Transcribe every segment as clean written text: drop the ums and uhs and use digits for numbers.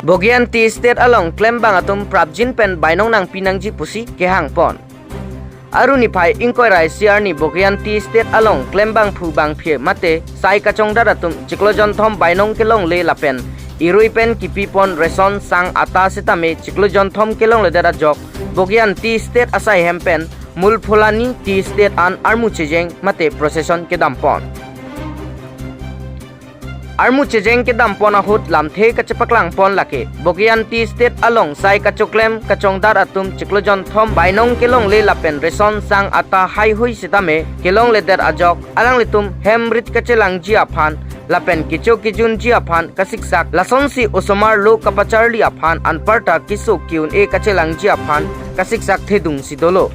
Bogian ti state along klembang atum prabjin pen bainong nang pinangji pusi kehang pon. Aruni pai ingkoi rai siar ni Bogian ti state along klembang phubang phie mate sai kachong daratum chiklojon thom bainong kelong le lapen irui pen kipi pon reson sang ata setame chiklojon thom kelong le dara jok Bogian ti state asai hempen mul phulani ti state an armu chejeng mate procession ke dampon. Armu chejeng ke dampon ahut lamthe kachapaklang pon lake Bogian ti state along sai kachoklem kachong dar atum chiklojon thom bainong kelong le lapen reson sang ata hai hui sitame kelong le der ajok alang litum hemrit kachelang ji aphan lapen kicho kijun ji aphan kasiksak lasonsi osomar lo kapachar li aphan anparta kiso kiun e kachelang ji aphan kasiksak thedung sidolo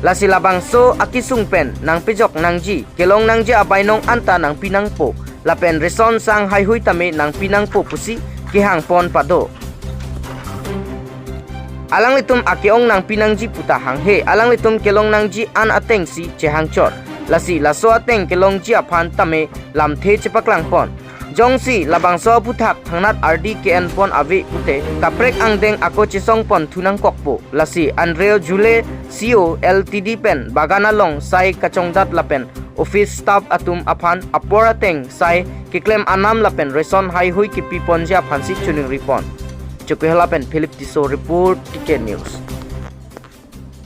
lasi labang so akisung pen nang pijok nang ji kelong nang ji abainong anta nang pinang po lapen reson sang hai hui tame nang pinang po pusi kihang pon pado alang litum akeong nang pinang ji puta hang he alang litum kelong nang ji an ateng si chehang chor lasi laso ateng kelong ji aphan tame lam the chepaklang pon jongsi labang so puthak thangnat rdkn pon ave pute kaprek angdeng ako chisong pon thunang kokpo lasi andreo jule co ltd pen bagana long sai kachongdat lapen office staff atum aphan apora teng sai kiklem anam lapen reson hai hui ki pipon ja phansi chuning repon chokehla pen philip tiso report tk news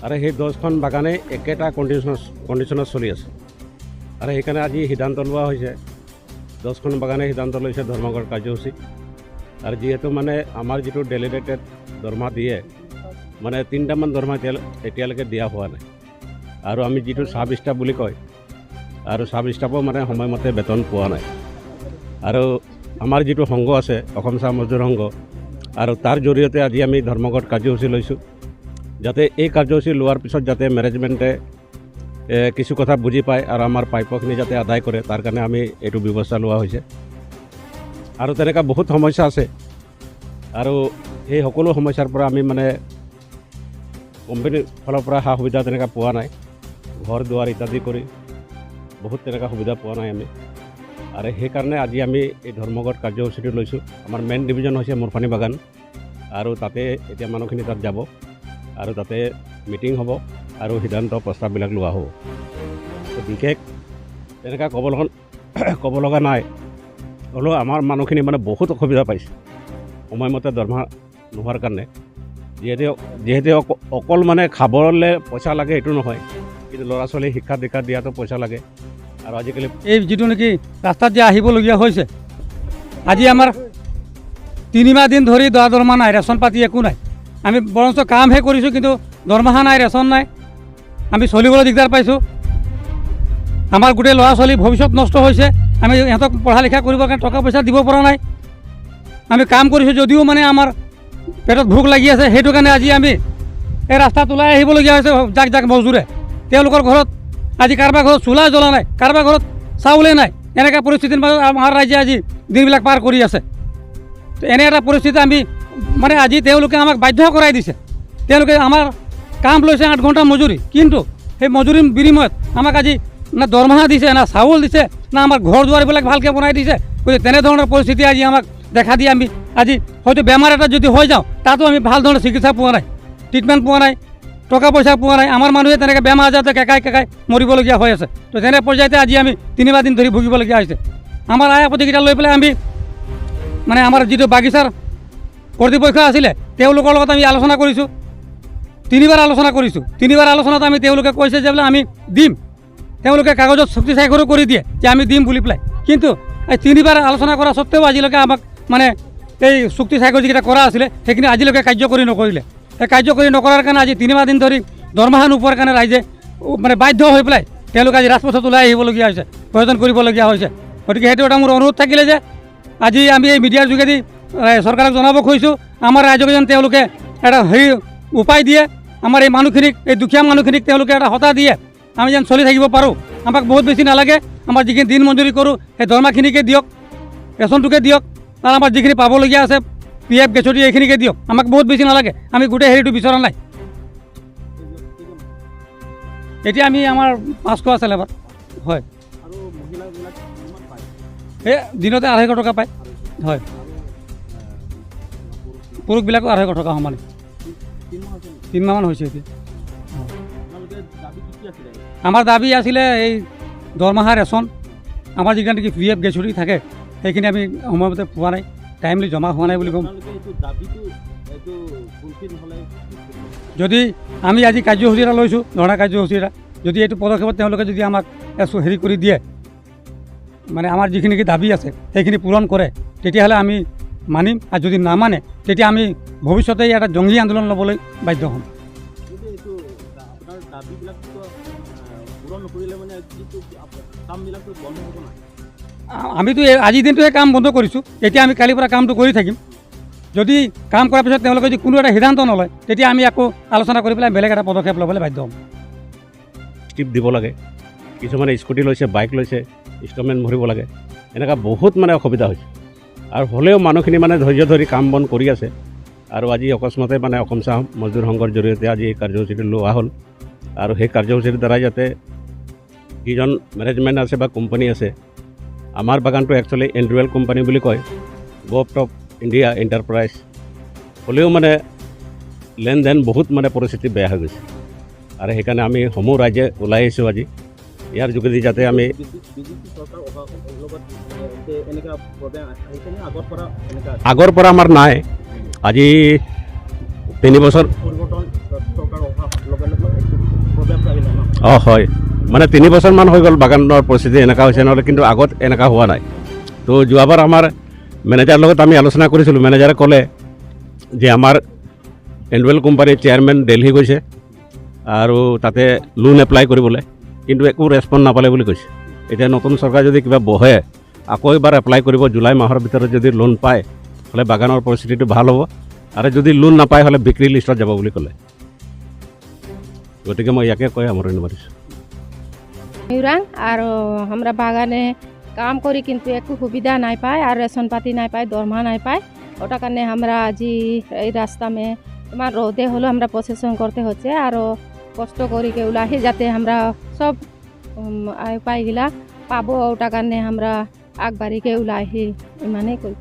are he 10 খন বাগানে একেটা কন্ডিশনত চলি আছে আৰু সেইকাৰণে আজি সিদ্ধান্ত লোৱা হৈছে 10 খন বাগানে সিদ্ধান্ত লৈছে ধৰ্মঘট কাৰ্যসূচী আৰু যেহেতু মানে আমাৰ যেটো ডেলিগেটেড দৰমহা দিয়ে মানে 3টা মান দৰমহা এতিয়ালৈকে দিয়া হোৱা নাই আৰু আমি যেটো সাব স্টাফ বুলি কয় আৰু সাব স্টাফো মানে সময়মতে বেতন পোৱা নাই আৰু আমাৰ যেটো সংঘ আছে অসম চাহ মজদুৰ সংঘ আৰু তাৰ জৰিয়তে আজি আমি ধৰ্মঘট কাৰ্যসূচী লৈছোঁ যাতে এই কাৰ্যসূচী লোৱাৰ পিছত যাতে মেনেজমেণ্টে কিছু কথা বুজি পায় আৰু আমাৰ প্ৰাপ্যখিনি যাতে আদায় কৰে তাৰ কাৰণে আমি এইটো ব্যৱস্থা লোৱা হৈছে আৰু তেনেকা বহুত সমস্যা আছে আৰু এই সকলো সমস্যাৰ পৰা আমি মানে কোম্পানীৰ ফালৰ পৰা সা সুবিধা তেনেকা পোৱা নাই ঘৰ দুৱাৰ ইত্যাদি কৰি বহুত তেনেকা সুবিধা পোৱা নাই আমি আৰু সেইকাৰণে আজি আমি এই ধৰ্মঘট কাৰ্যসূচীটো লৈছোঁ আমাৰ মেইন ডিভিজন হৈছে মুৰফানী বাগান আৰু তাতে এতিয়া মানুহখিনি তাত যাব আৰু তাতে মিটিং হ'ব আৰু সিদ্ধান্ত প্ৰস্তাৱবিলাক লোৱা হ'ব বিশেষ তেনেকা ক'ব লগা নাই হ'লেও আমাৰ মানুহখিনি মানে বহুত অসুবিধা পাইছে সময়মতে দৰমহা নোহোৱাৰ কাৰণে যিহেতু অকল মানে খাবলৈ পইচা লাগে এইটো নহয় কিন্তু ল'ৰা ছোৱালী শিক্ষা দীক্ষা দিয়াতো পইচা লাগে আৰু আজিকালি এই যেটো নেকি ৰাস্তাত যে আহিবলগীয়া হৈছে আজি আমাৰ 3 মাহ দিন ধৰি দৰমহা নাই ৰেচন পাতি একো নাই আমি বৰঞ্চ কামহে কৰিছোঁ কিন্তু দৰমহা নাই ৰেচন নাই আমি চলিবলৈ দিগদাৰ পাইছোঁ আমাৰ গোটেই ল'ৰা ছোৱালী ভৱিষ্যত নষ্ট হৈছে আমি ইহঁতক পঢ়া লিখা কৰিবৰ কাৰণে টকা পইচা দিব পৰা নাই আমি কাম কৰিছোঁ যদিও মানে আমাৰ পেটত ভোক লাগি আছে সেইটো কাৰণে আজি আমি এই ৰাস্তাত ওলাই আহিবলগীয়া হৈছে যাক মজদুৰে তেওঁলোকৰ ঘৰত আজি কাৰোবাৰ ঘৰত চোলা জ্বলা নাই কাৰোবাৰ ঘৰত চাউলে নাই এনেকুৱা পৰিস্থিতিৰ মাজত আমাৰ ৰাইজে আজি দিনবিলাক পাৰ কৰি আছে এনে এটা পৰিস্থিতি আমি মানে আজি তেওঁলোকে আমাক বাধ্য কৰাই দিছে তেওঁলোকে আমাৰ কাম লৈছে 8 ঘণ্টা মজুৰি কিন্তু সেই মজুৰিৰ বিনিময়ত আমাক আজি না দৰমহা দিছে না চাউল দিছে না আমাৰ ঘৰ দুৱাৰবিলাক ভালকৈ বনাই দিছে গতিকে তেনেধৰণৰ পৰিস্থিতি আজি আমাক দেখা দিয়ে আমি আজি হয়তো বেমাৰ এটা যদি হৈ যাওঁ তাতো আমি ভাল ধৰণৰ চিকিৎসা পোৱা নাই ট্ৰিটমেণ্ট পোৱা নাই টকা পইচা পোৱা নাই আমাৰ মানুহে তেনেকৈ বেমাৰ আজাৰতে কেকাই মৰিবলগীয়া হৈ আছে তো তেনে পৰ্যায়তে আজি আমি 3 দিন ধৰি ভুগিবলগীয়া হৈছে আমাৰ আয় আপত্তিকেইটা লৈ পেলাই আমি মানে আমাৰ যিটো বাগিচাৰ কৰ্তৃপক্ষ আছিলে তেওঁলোকৰ লগত আমি আলোচনা কৰিছোঁ 3বাৰ আলোচনা কৰিছোঁ 3বাৰ আলোচনাত আমি তেওঁলোকে কৈছে যে বোলে আমি দিম তেওঁলোকে কাগজত চুক্তি স্বাক্ষৰো কৰি দিয়ে যে আমি দিম বুলি পেলাই কিন্তু এই 3বাৰ আলোচনা কৰা সত্ত্বেও আজিলৈকে আমাক মানে এই চুক্তি স্বাক্ষৰ যিকেইটা কৰা আছিলে সেইখিনি আজিলৈকে কাৰ্যকৰী নকৰিলে এই কাৰ্যকৰী নকৰাৰ কাৰণে আজি 3 দিন ধৰি দৰমহা নোপোৱাৰ কাৰণে ৰাইজে মানে বাধ্য হৈ পেলাই তেওঁলোকে আজি ৰাজপথত ওলাই আহিবলগীয়া হৈছে প্ৰয়োজন কৰিবলগীয়া হৈছে গতিকে সেইটো এটা মোৰ অনুৰোধ থাকিলে যে আজি আমি এই মিডিয়াৰ যোগেদি চৰকাৰক জনাব খুজিছোঁ আমাৰ ৰাইজক যেন তেওঁলোকে এটা উপায় দিয়ে আমাৰ এই মানুহখিনিক এই দুখীয়া মানুহখিনিক তেওঁলোকে এটা হতা দিয়ে আমি যেন চলি থাকিব পাৰোঁ আমাক বহুত বেছি নালাগে আমাৰ যিখিনি দিন মজুৰি কৰোঁ সেই দৰমহাখিনিকে দিয়ক ৰেচনটোকে দিয়ক আৰু আমাৰ যিখিনি পাবলগীয়া আছে PF গেছটি এইখিনিকে দিয়ক আমাক বহুত বেছি নালাগে আমি গোটেই হেৰিটো বিচৰা নাই এতিয়া আমি আমাৰ 500 আছে লেবাৰ হয় এই দিনতে 250 টকা পায় হয় পুৰুষবিলাকো 250 টকা সমানে 3 মাহমান হৈছে এতিয়া আমাৰ দাবী আছিলে এই দৰমহা ৰেচন আমাৰ যিখিনি নেকি PF গেছুৰি থাকে সেইখিনি আমি সময়মতে পোৱা নাই টাইমলি জমা হোৱা নাই বুলি ক'ম যদি আমি আজি কাৰ্যসূচী এটা লৈছোঁ ধৰ্ণা কাৰ্যসূচী এটা যদি এইটো পদক্ষেপত তেওঁলোকে যদি আমাক হেৰি কৰি দিয়ে মানে আমাৰ যিখিনি দাবী আছে সেইখিনি পূৰণ কৰে তেতিয়াহ'লে আমি মানিম আৰু যদি নামানে তেতিয়া আমি ভৱিষ্যতে এটা জংগী আন্দোলন ল'বলৈ বাধ্য হ'ম আমিতো আজিৰ দিনটোহে কাম বন্ধ কৰিছোঁ এতিয়া আমি কালিৰ পৰা কামটো কৰি থাকিম যদি কাম কৰাৰ পিছত তেওঁলোকে যদি কোনো এটা সিদ্ধান্ত নলয় তেতিয়া আমি আকৌ আলোচনা কৰি পেলাই বেলেগ এটা পদক্ষেপ ল'বলৈ বাধ্য হ'ম টিপ দিব লাগে কিছুমানে স্কুটি লৈছে বাইক লৈছে ইনষ্টলমেণ্ট ভৰিব লাগে এনেকুৱা বহুত মানে অসুবিধা হৈছে আৰু হ'লেও মানুহখিনি মানে ধৈৰ্য ধৰি কাম বন কৰি আছে আৰু আজি অকস্মাতে মানে অসম চাহ মজদুৰ সংঘৰ জৰিয়তে আজি এই কাৰ্যসূচীটো লোৱা হ'ল আৰু সেই কাৰ্যসূচীৰ দ্বাৰাই যাতে যিজন মেনেজমেণ্ট আছে বা কোম্পানী আছে আমাৰ বাগানটো একচুৱেলি এণ্ড্ৰুৱেল কোম্পানী বুলি কয় গভৰ্ণমেণ্ট অফ ইণ্ডিয়া এণ্টাৰপ্ৰাইজ হ'লেও মানে লেনদেন বহুত মানে পৰিস্থিতি বেয়া হৈ গৈছে আৰু সেইকাৰণে আমি সমূহ ৰাইজে ওলাই আহিছোঁ আজি ইয়াৰ যোগেদি যাতে আমি আগৰ পৰা আমাৰ নাই আজি 3 বছৰ হয় মানে 3 বছৰমান হৈ গ'ল বাগানৰ পৰিস্থিতি এনেকুৱা হৈছে নহ'লে কিন্তু আগত এনেকুৱা হোৱা নাই তো যোৱাবাৰ আমাৰ মেনেজাৰৰ লগত আমি আলোচনা কৰিছিলোঁ মেনেজাৰে ক'লে যে আমাৰ এণ্ড্ৰুৱেল কোম্পানীৰ চেয়াৰমেন দিল্লী গৈছে আৰু তাতে লোন এপ্লাই কৰিবলৈ কিন্তু একো ৰেছপন্স নাপালে বুলি কৈছে এতিয়া নতুন চৰকাৰ যদি কিবা বহে আকৌ এবাৰ এপ্লাই কৰিব জুলাই মাহৰ ভিতৰত যদি লোন পায় হ'লে বাগানৰ পৰিস্থিতিটো ভাল হ'ব আৰু যদি লোন নাপায় হ'লে বিক্ৰী লিষ্টত যাব বুলি ক'লে গতিকে মই ইয়াকে কৈ সামৰণি মাৰিছোঁ আৰু আমরা বাগানে কাম করি কিন্তু একো সুবিধা নাই পায় আর রেশন পাতি নাই পায় দরমা নাই পায় ওটা কারণে আমরা আজি এই রাস্তা মে তোমার রোদে হলো আমরা প্রসেসন করতে হচ্ছে আর কষ্ট করি কে উলাহি যাতে আমরা সব পাইগিলা পাবো ওটা কারণে আমরা আগবাড়ি কে উলাহি মানে করি